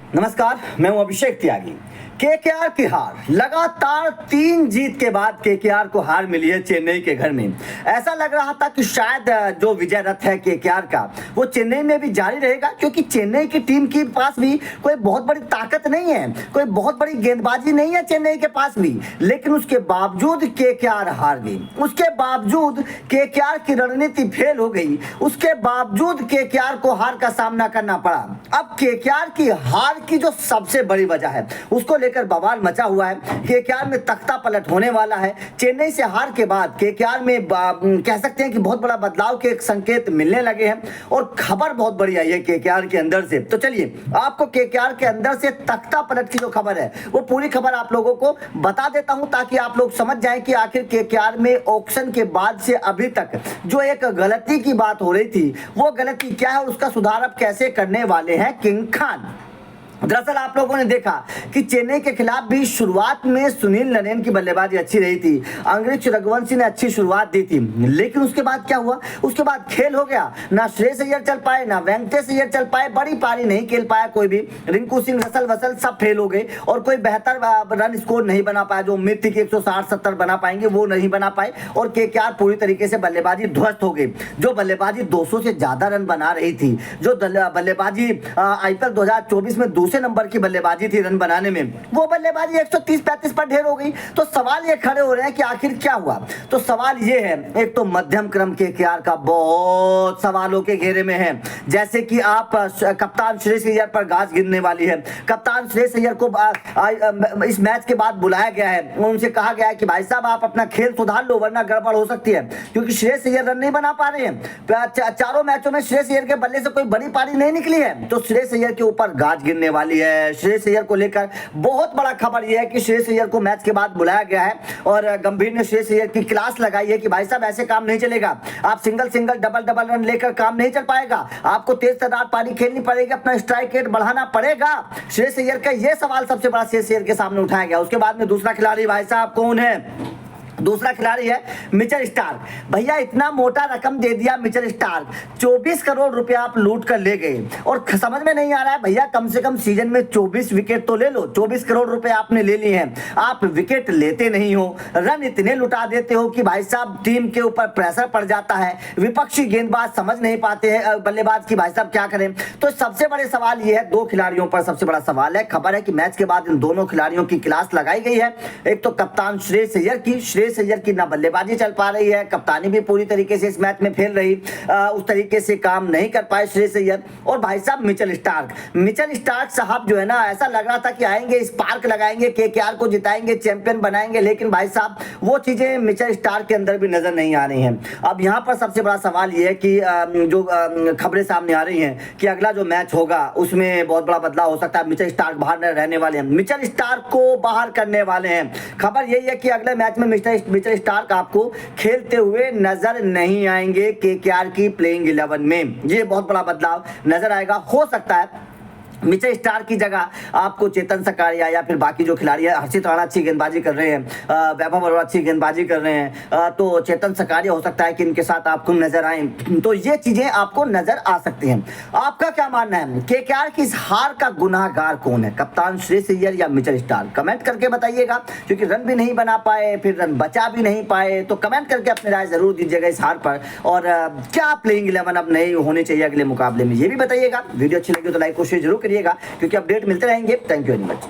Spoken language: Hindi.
नमस्कार, मैं हूं अभिषेक त्यागी। केकेआर की हार, लगातार 3 जीत के बाद केकेआर को हार मिली है चेन्नई के घर में। ऐसा लग रहा था कि शायद जो विजय रथ है केकेआर का वो चेन्नई में भी जारी रहेगा, क्योंकि चेन्नई की टीम के पास भी कोई बहुत बड़ी ताकत नहीं है, कोई बहुत बड़ी गेंदबाजी नहीं है चेन्नई के पास भी। लेकिन उसके बावजूद केकेआर हार गई, उसके बावजूद केकेआर की रणनीति फेल हो गई, उसके बावजूद केकेआर को हार का सामना करना पड़ा। अब केकेआर की हार की जो सबसे बड़ी वजह है उसको लेकर बवाल मचा हुआ है। केकेआर में तख्ता पलट होने वाला है। चेन्नई से हार के बाद केकेआर में कह सकते हैं कि बहुत बड़ा बदलाव के एक संकेत मिलने लगे हैं और खबर बहुत बड़ी आई है केकेआर के अंदर से। तो चलिए आपको केकेआर के अंदर से तख्ता पलट की जो खबर है वो पूरी खबर आप लोगों को बता देता हूं, ताकि आप लोग समझ जाएं कि आखिर केकेआर में ऑक्शन के बाद से अभी तक जो एक गलती की बात हो रही थी वो गलती क्या है और उसका सुधार अब कैसे करने वाले हैं किंग खान। दरअसल आप लोगों ने देखा कि चेन्नई के खिलाफ भी शुरुआत में सुनील नरेन की बल्लेबाजी अच्छी रही थी, अंग्रेज रघुवंशी ने अच्छी शुरुआत दी थी, लेकिन उसके बाद क्या हुआ, उसके बाद खेल हो गया। ना श्रेयस अय्यर चल पाए, ना वेंकटेश अय्यर चल पाए, बड़ी पारी नहीं खेल पाया कोई भी। रिंकू सिंह, रसल वसल सब फेल हो गए और कोई बेहतर रन स्कोर नहीं बना पाया। जो उम्मीद थी कि 160-70 बना पाएंगे वो नहीं बना पाए और केकेआर पूरी तरीके से बल्लेबाजी ध्वस्त हो गई। जो बल्लेबाजी 200 से ज्यादा रन बना रही थी, जो बल्लेबाजी आईपीएल 2024 में दूसरे नंबर की बल्लेबाजी थी रन बनाने में, वो बल्लेबाजी 130-35 पर ढेर हो गई। तो सवाल ये खड़े हो रहे हैं कि आखिर क्या हुआ। तो सवाल ये है, एक तो मध्यम क्रम केकेआर का बहुत सवालों के घेरे में है, जैसे कि आप कप्तान श्रेयस अय्यर पर गाज गिरने वाली है। कप्तान श्रेयस अय्यर को इस मैच के बाद बुलाया गया है, उनसे कहा गया है कि भाई साहब आप अपना खेल सुधार लो वरना गड़बड़ हो सकती है, क्योंकि श्रेयस अय्यर रन नहीं बना पा रहे हैं। चारों मैचों में श्रेयस अय्यर के बल्ले से कोई बड़ी पारी नहीं निकली है, तो श्रेयस अय्यर के ऊपर गाज गिरने वाली है। श्रेयस अय्यर को लेकर बहुत बड़ा खबर यह है कि श्रेयस अय्यर को मैच के बाद बुलाया गया है और गंभीर ने श्रेयस अय्यर की क्लास लगाई है कि भाई साहब ऐसे काम नहीं चलेगा, आप सिंगल डबल रन लेकर काम नहीं चल पाएगा, आपको तेज तर्रार पारी खेलनी पड़ेगी, अपना स्ट्राइक रेट बढ़ाना पड़ेगा। श्रेयस अय्यर का यह सवाल सबसे बड़ा श्रेयस अय्यर के सामने उठाया गया। उसके बाद में दूसरा खिलाड़ी भाई साहब कौन है, दूसरा खिलाड़ी है मिचेल स्टार्क। भैया इतना मोटा रकम दे दिया मिचेल स्टार्क, 24 करोड़ रुपया आप लूट कर ले गए और समझ में नहीं आ रहा है भैया, कम से कम सीजन में 24 विकेट तो ले लो। 24 करोड़ रुपए आपने ले लिए हैं, आप विकेट लेते नहीं हो, रन इतने लुटा देते हो कि भाई साहब टीम के ऊपर प्रेशर पड़ जाता है। विपक्षी गेंदबाज समझ नहीं पाते हैं बल्लेबाज की भाई साहब क्या करें। तो सबसे बड़े सवाल ये है, दो खिलाड़ियों पर सबसे बड़ा सवाल है। खबर है कि मैच के बाद इन दोनों खिलाड़ियों की क्लास लगाई गई है। एक तो कप्तान श्रेयस अय्यर की, श्रेयस अय्यर की ना बल्लेबाजी चल पा रही है, कप्तानी भी पूरी तरीके से इस मैच में फेल रही, उस तरीके से काम नहीं कर पाए श्रेयस अय्यर। और भाई साहब मिचेल स्टार्क साहब जो है ना, ऐसा लग रहा था कि आएंगे, स्पार्क लगाएंगे, केकेआर को जिताएंगे, चैंपियन बनाएंगे, लेकिन भाई साहब वो चीजें मिचेल स्टार्क के अंदर भी नजर नहीं आ रही हैं। अब यहां पर सबसे बड़ा सवाल ये है कि जो खबरें सामने आ रही हैं कि अगला जो मैच होगा उसमें बहुत बड़ा बदलाव हो सकता है। मिचेल स्टार्क बाहर रहने वाले हैं, मिचेल स्टार्क को बाहर करने वाले हैं। खबर यही है कि अगले मैच में मिचेल स्टार्क आपको खेलते हुए नजर नहीं आएंगे केकेआर की प्लेइंग 11 में। ये बहुत बड़ा बदलाव नजर आएगा। हो सकता है मिचेल स्टार्क की जगह आपको चेतन सकारिया या फिर बाकी जो खिलाड़ी है, हर्षित राणा अच्छी गेंदबाजी कर रहे हैं, वैभव अरोड़ा अच्छी गेंदबाजी कर रहे हैं, तो चेतन सकारिया हो सकता है कि इनके साथ आपको नजर आए। तो ये चीजें आपको नजर आ सकती हैं। आपका क्या मानना है, केकेआर की इस हार का गुनाहगार कौन है, कप्तान श्रेयस अय्यर या मिचेल स्टार्क? कमेंट करके बताइएगा, क्योंकि रन भी नहीं बना पाए, फिर रन बचा भी नहीं पाए। तो कमेंट करके अपनी राय जरूर दीजिएगा इस हार पर, और क्या प्लेइंग 11 अब नहीं होनी चाहिए अगले मुकाबले में, ये भी बताइएगा। वीडियो अच्छी लगी तो लाइक और शेयर जरूर करिएगा, क्योंकि अपडेट मिलते रहेंगे। Thank you very much.